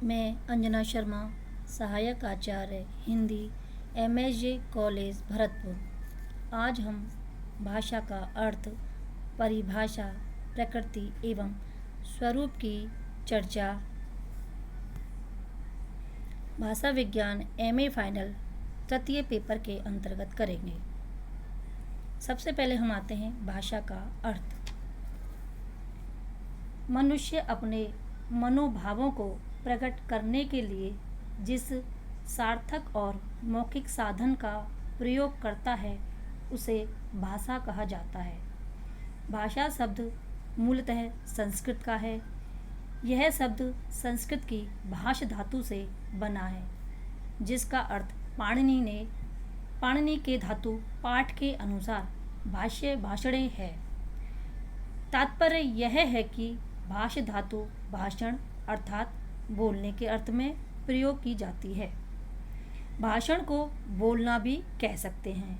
मैं अंजना शर्मा, सहायक आचार्य Hindi, MSJ college Bharatpur. आज हम भाषा का अर्थ, परिभाषा, प्रकृति एवं स्वरूप की चर्चा भाषा विज्ञान MA फाइनल तृतीय पेपर के अंतर्गत करेंगे। सबसे पहले हम आते हैं भाषा का अर्थ। मनुष्य अपने मनोभावों को प्रकट करने के लिए जिस सार्थक और मौखिक साधन का प्रयोग करता है उसे भाषा कहा जाता है। भाषा शब्द मूलतः संस्कृत का है। यह शब्द संस्कृत की भाष धातु से बना है, जिसका अर्थ पाणिनि के धातु पाठ के अनुसार भाष्य भाषणे है। तात्पर्य यह है कि भाष धातु भाषण अर्थात बोलने के अर्थ में प्रयोग की जाती है। भाषण को बोलना भी कह सकते हैं।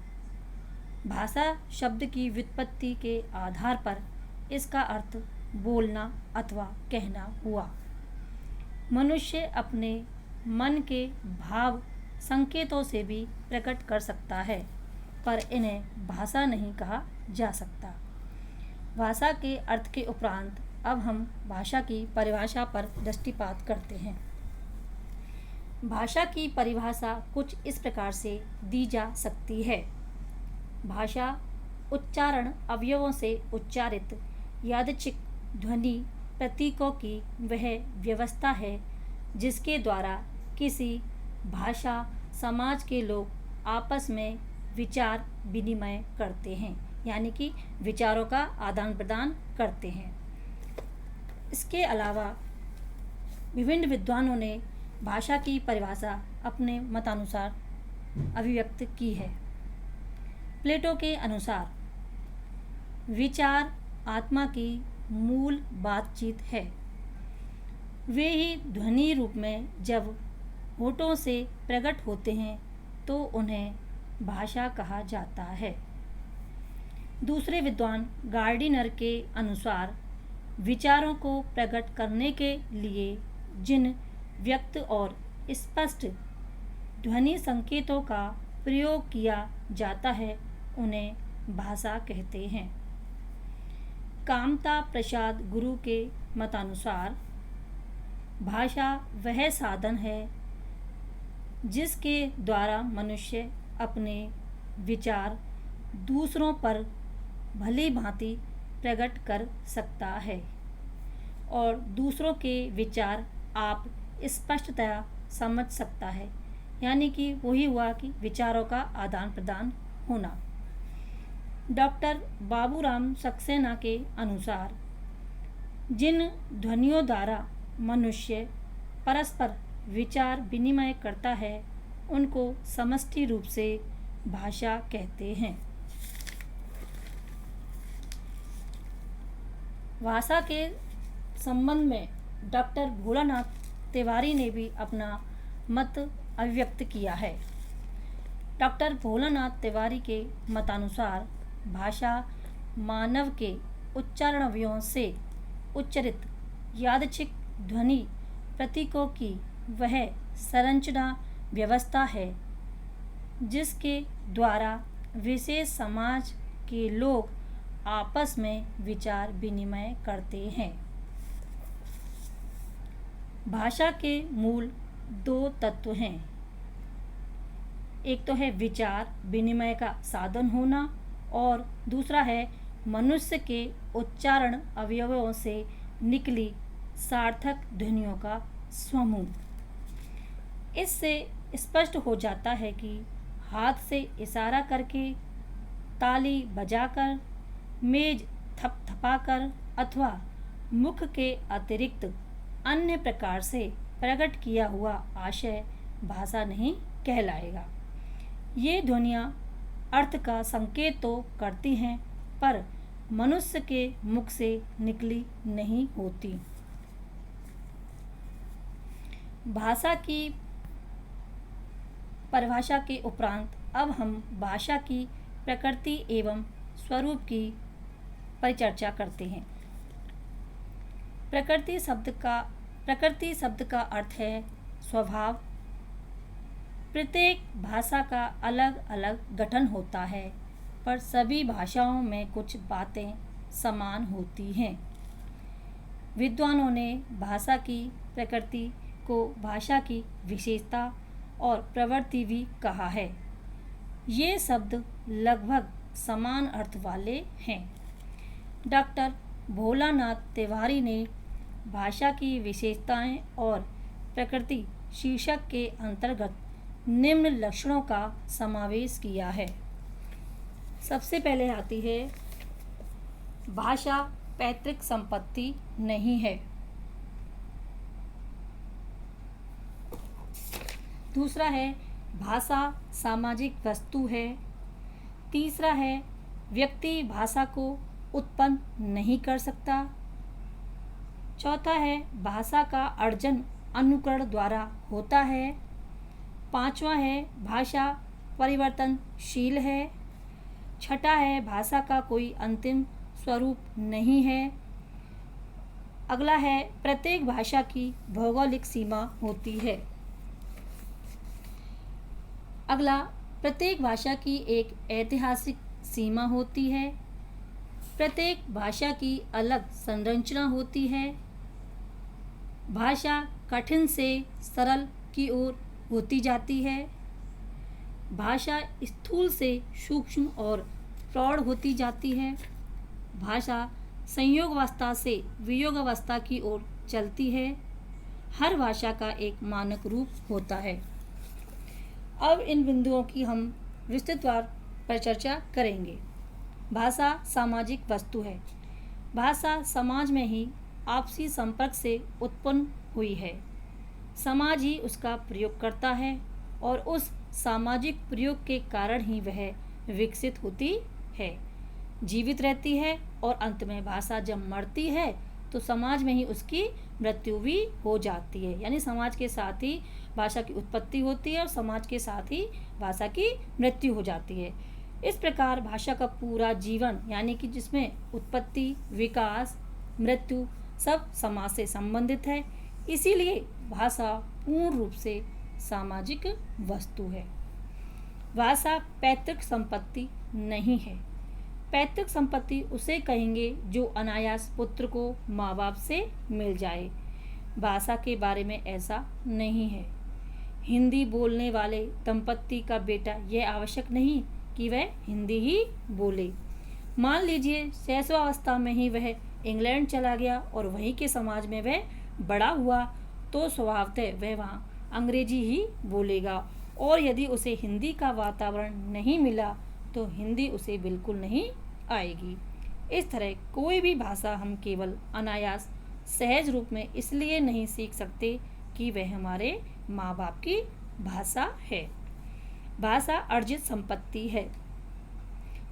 भाषा शब्द की व्युत्पत्ति के आधार पर इसका अर्थ बोलना अथवा कहना हुआ। मनुष्य अपने मन के भाव संकेतों से भी प्रकट कर सकता है, पर इन्हें भाषा नहीं कहा जा सकता। भाषा के अर्थ के उपरांत अब हम भाषा की परिभाषा पर दृष्टिपात करते हैं। भाषा की परिभाषा कुछ इस प्रकार से दी जा सकती है। भाषा उच्चारण अवयवों से उच्चारित यादृच्छिक ध्वनि प्रतीकों की वह व्यवस्था है जिसके द्वारा किसी भाषा समाज के लोग आपस में विचार विनिमय करते हैं, यानी कि विचारों का आदान प्रदान करते हैं। इसके अलावा विभिन्न विद्वानों ने भाषा की परिभाषा अपने मतानुसार अभिव्यक्त की है। प्लेटो के अनुसार विचार आत्मा की मूल बातचीत है। वे ही ध्वनि रूप में जब होठों से प्रकट होते हैं तो उन्हें भाषा कहा जाता है। दूसरे विद्वान गार्डिनर के अनुसार विचारों को प्रकट करने के लिए जिन व्यक्त और स्पष्ट ध्वनि संकेतों का प्रयोग किया जाता है उन्हें भाषा कहते हैं। कामता प्रसाद गुरु के मतानुसार भाषा वह साधन है जिसके द्वारा मनुष्य अपने विचार दूसरों पर भली भांति प्रकट कर सकता है और दूसरों के विचार आप स्पष्टतया समझ सकता है, यानी कि वही हुआ कि विचारों का आदान प्रदान होना। डॉक्टर बाबूराम सक्सेना के अनुसार जिन ध्वनियों द्वारा मनुष्य परस्पर विचार विनिमय करता है उनको समष्टि रूप से भाषा कहते हैं। भाषा के संबंध में डॉक्टर भोलानाथ तिवारी ने भी अपना मत अभिव्यक्त किया है। डॉक्टर भोलानाथ तिवारी के मतानुसार भाषा मानव के उच्चारण अवयवों से उच्चरित यादृच्छिक ध्वनि प्रतीकों की वह संरचना व्यवस्था है जिसके द्वारा विशेष समाज के लोग आपस में विचार विनिमय करते हैं। भाषा के मूल दो तत्व हैं। एक तो है विचार विनिमय का साधन होना और दूसरा है मनुष्य के उच्चारण अवयवों से निकली सार्थक ध्वनियों का समूह। इससे स्पष्ट हो जाता है कि हाथ से इशारा करके, ताली बजाकर, मेज थपथपाकर अथवा मुख के अतिरिक्त अन्य प्रकार से प्रकट किया हुआ आशय भाषा नहीं कहलाएगा। ये ध्वनियाँ अर्थ का संकेत तो करती हैं पर मनुष्य के मुख से निकली नहीं होती। भाषा की परिभाषा के उपरांत अब हम भाषा की प्रकृति एवं स्वरूप की परिचर्चा करते हैं। प्रकृति शब्द का प्रकृति शब्द का अर्थ है स्वभाव। प्रत्येक भाषा का अलग अलग गठन होता है, पर सभी भाषाओं में कुछ बातें समान होती हैं। विद्वानों ने भाषा की प्रकृति को भाषा की विशेषता और प्रवृत्ति भी कहा है। ये शब्द लगभग समान अर्थ वाले हैं। डॉक्टर भोलानाथ तिवारी ने भाषा की विशेषताएं और प्रकृति शीर्षक के अंतर्गत निम्न लक्षणों का समावेश किया है। सबसे पहले आती है भाषा पैतृक संपत्ति नहीं है। दूसरा है भाषा सामाजिक वस्तु है। तीसरा है व्यक्ति भाषा को उत्पन्न नहीं कर सकता। चौथा है भाषा का अर्जन अनुकरण द्वारा होता है। पांचवा है भाषा परिवर्तनशील है। छठा है भाषा का कोई अंतिम स्वरूप नहीं है। अगला है प्रत्येक भाषा की भौगोलिक सीमा होती है। अगला प्रत्येक भाषा की एक ऐतिहासिक सीमा होती है। प्रत्येक भाषा की अलग संरचना होती है। भाषा कठिन से सरल की ओर होती जाती है। भाषा स्थूल से सूक्ष्म और प्रौढ़ होती जाती है। भाषा संयोगावस्था से वियोगावस्था की ओर चलती है। हर भाषा का एक मानक रूप होता है। अब इन बिंदुओं की हम विस्तृतवार पर चर्चा करेंगे। भाषा सामाजिक वस्तु है। भाषा समाज में ही आपसी संपर्क से उत्पन्न हुई है। समाज ही उसका प्रयोग करता है और उस सामाजिक प्रयोग के कारण ही वह विकसित होती है, जीवित रहती है और अंत में भाषा जब मरती है तो समाज में ही उसकी मृत्यु भी हो जाती है। यानी समाज के साथ ही भाषा की उत्पत्ति होती है और समाज के साथ ही भाषा की मृत्यु हो जाती है। इस प्रकार भाषा का पूरा जीवन यानी कि जिसमें उत्पत्ति, विकास, मृत्यु सब समाज से संबंधित है, इसीलिए भाषा पूर्ण रूप से सामाजिक वस्तु है। भाषा पैतृक संपत्ति नहीं है। पैतृक संपत्ति उसे कहेंगे जो अनायास पुत्र को माँ बाप से मिल जाए। भाषा के बारे में ऐसा नहीं है। हिंदी बोलने वाले दंपत्ति का बेटा यह आवश्यक नहीं कि वह हिंदी ही बोले। मान लीजिए शैशवावस्था में ही वह इंग्लैंड चला गया और वहीं के समाज में वह बड़ा हुआ, तो स्वभावतः वह वहाँ अंग्रेजी ही बोलेगा, और यदि उसे हिंदी का वातावरण नहीं मिला तो हिंदी उसे बिल्कुल नहीं आएगी। इस तरह कोई भी भाषा हम केवल अनायास सहज रूप में इसलिए नहीं सीख सकते कि वह हमारे माँ बाप की भाषा है। भाषा अर्जित संपत्ति है।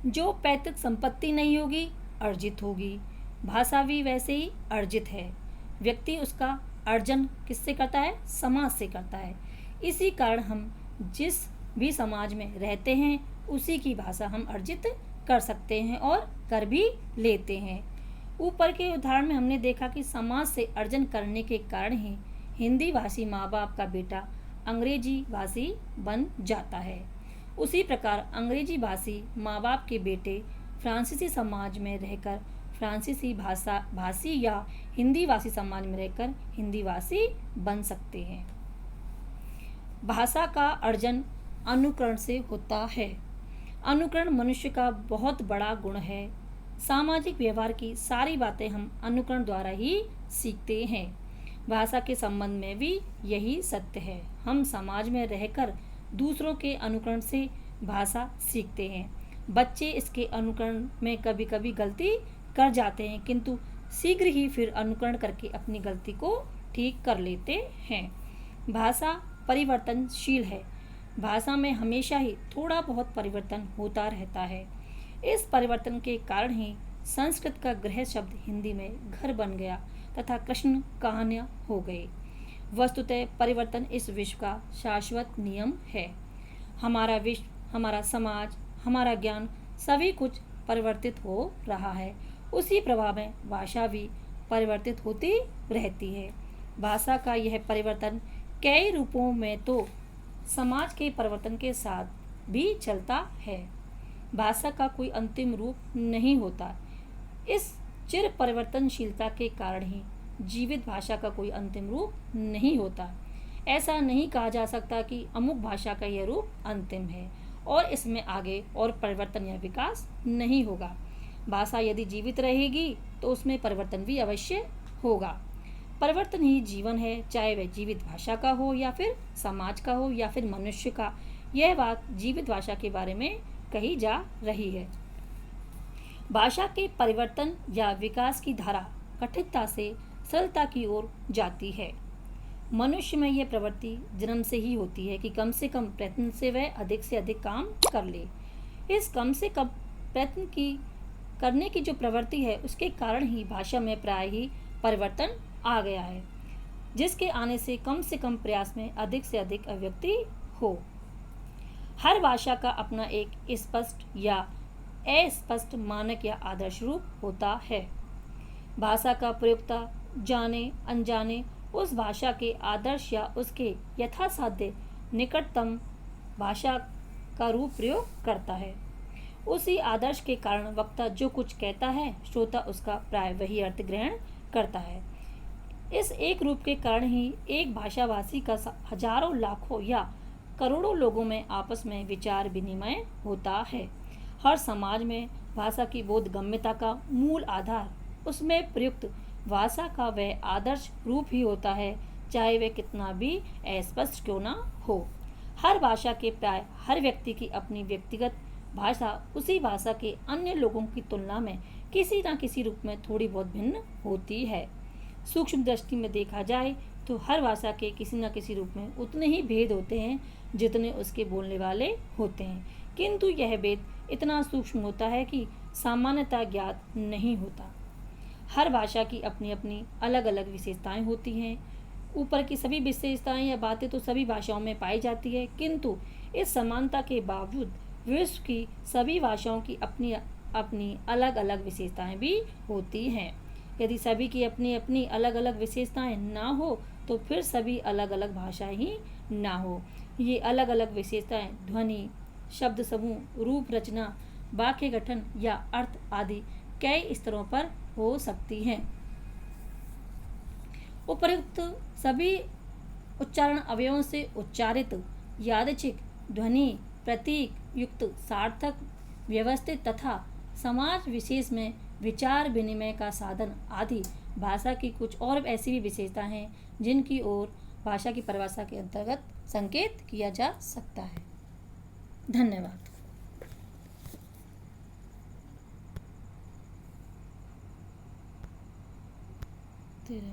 जो पैतृक संपत्ति नहीं होगी, अर्जित होगी। भाषा भी वैसे ही अर्जित है। व्यक्ति उसका अर्जन किससे करता है? समाज से करता है। इसी कारण हम जिस भी समाज में रहते हैं उसी की भाषा हम अर्जित कर सकते हैं और कर भी लेते हैं। ऊपर के उदाहरण में हमने देखा कि समाज से अर्जन करने के कारण ही हिंदी भाषी माँ बाप का बेटा अंग्रेजी भाषी बन जाता है। उसी प्रकार अंग्रेजी भाषी माँ बाप के बेटे फ्रांसीसी समाज में रहकर फ्रांसीसी भाषी या हिंदी भाषी समाज में रहकर हिंदी भाषी बन सकते हैं। भाषा का अर्जन अनुकरण से होता है। अनुकरण मनुष्य का बहुत बड़ा गुण है। सामाजिक व्यवहार की सारी बातें हम अनुकरण द्वारा ही सीखते हैं। भाषा के संबंध में भी यही सत्य है। हम समाज में रहकर दूसरों के अनुकरण से भाषा सीखते हैं। बच्चे इसके अनुकरण में कभी कभी गलती कर जाते हैं, किंतु शीघ्र ही फिर अनुकरण करके अपनी गलती को ठीक कर लेते हैं। भाषा परिवर्तनशील है। भाषा में हमेशा ही थोड़ा बहुत परिवर्तन होता रहता है। इस परिवर्तन के कारण ही संस्कृत का गृह शब्द हिंदी में घर बन गया तथा कृष्ण कहानियाँ हो गई। वस्तुतः परिवर्तन इस विश्व का शाश्वत नियम है। हमारा विश्व, हमारा समाज, हमारा ज्ञान सभी कुछ परिवर्तित हो रहा है। उसी प्रभाव में भाषा भी परिवर्तित होती रहती है। भाषा का यह परिवर्तन कई रूपों में तो समाज के परिवर्तन के साथ भी चलता है। भाषा का कोई अंतिम रूप नहीं होता। इस चिर परिवर्तनशीलता के कारण ही जीवित भाषा का कोई अंतिम रूप नहीं होता। ऐसा नहीं कहा जा सकता कि अमुक भाषा का यह रूप अंतिम है और इसमें आगे और परिवर्तन या विकास नहीं होगा। भाषा यदि जीवित रहेगी तो उसमें परिवर्तन भी अवश्य होगा। परिवर्तन ही जीवन है, चाहे वह जीवित भाषा का हो या फिर समाज का हो या फिर मनुष्य का। यह बात जीवित भाषा के बारे में कही जा रही है। भाषा के परिवर्तन या विकास की धारा कठिनता से सरलता की ओर जाती है। मनुष्य में यह प्रवृत्ति जन्म से ही होती है कि कम से कम प्रयत्न से वह अधिक से अधिक काम कर ले। इस कम से कम प्रयत्न की करने की जो प्रवृत्ति है उसके कारण ही भाषा में प्राय ही परिवर्तन आ गया है, जिसके आने से कम प्रयास में अधिक से अधिक अभिव्यक्ति हो। हर भाषा का अपना एक स्पष्ट या अस्पष्ट मानक या आदर्श रूप होता है। भाषा का प्रयोक्ता जाने अनजाने उस भाषा के आदर्श या उसके यथासाध्य निकटतम भाषा का रूप प्रयोग करता है। उसी आदर्श के कारण वक्ता जो कुछ कहता है, श्रोता उसका प्राय वही अर्थ ग्रहण करता है। इस एक रूप के कारण ही एक भाषाभाषी का हजारों लाखों या करोड़ों लोगों में आपस में विचार विनिमय होता है। हर समाज में भाषा की बोधगम्यता का मूल आधार उसमें प्रयुक्त भाषा का वह आदर्श रूप ही होता है, चाहे वह कितना भी अस्पष्ट क्यों ना हो। हर भाषा के प्राय हर व्यक्ति की अपनी व्यक्तिगत भाषा उसी भाषा के अन्य लोगों की तुलना में किसी न किसी रूप में थोड़ी बहुत भिन्न होती है। सूक्ष्म दृष्टि में देखा जाए तो हर भाषा के किसी न किसी रूप में उतने ही भेद होते हैं जितने उसके बोलने वाले होते हैं, किंतु यह भेद इतना सूक्ष्म होता है कि सामान्यतः ज्ञात नहीं होता। हर भाषा की अपनी अपनी अलग अलग विशेषताएं होती हैं। ऊपर की सभी विशेषताएं या बातें तो सभी भाषाओं में पाई जाती है, किंतु इस समानता के बावजूद विश्व की सभी भाषाओं की अपनी अपनी अलग अलग विशेषताएं भी होती हैं। यदि सभी की अपनी अपनी अलग अलग विशेषताएं ना हो तो फिर सभी अलग अलग भाषाएं ही ना हो। ये अलग अलग विशेषताएं ध्वनि, शब्द समूह, रूप रचना, वाक्य गठन या अर्थ आदि कई स्तरों पर हो सकती हैं। उपर्युक्त सभी उच्चारण अवयवों से उच्चारित यादृच्छिक ध्वनि प्रतीक युक्त सार्थक व्यवस्थित तथा समाज विशेष में विचार विनिमय का साधन आदि भाषा की कुछ और ऐसी भी विशेषता हैं जिनकी ओर भाषा की परिभाषा के अंतर्गत संकेत किया जा सकता है। धन्यवाद। तेरे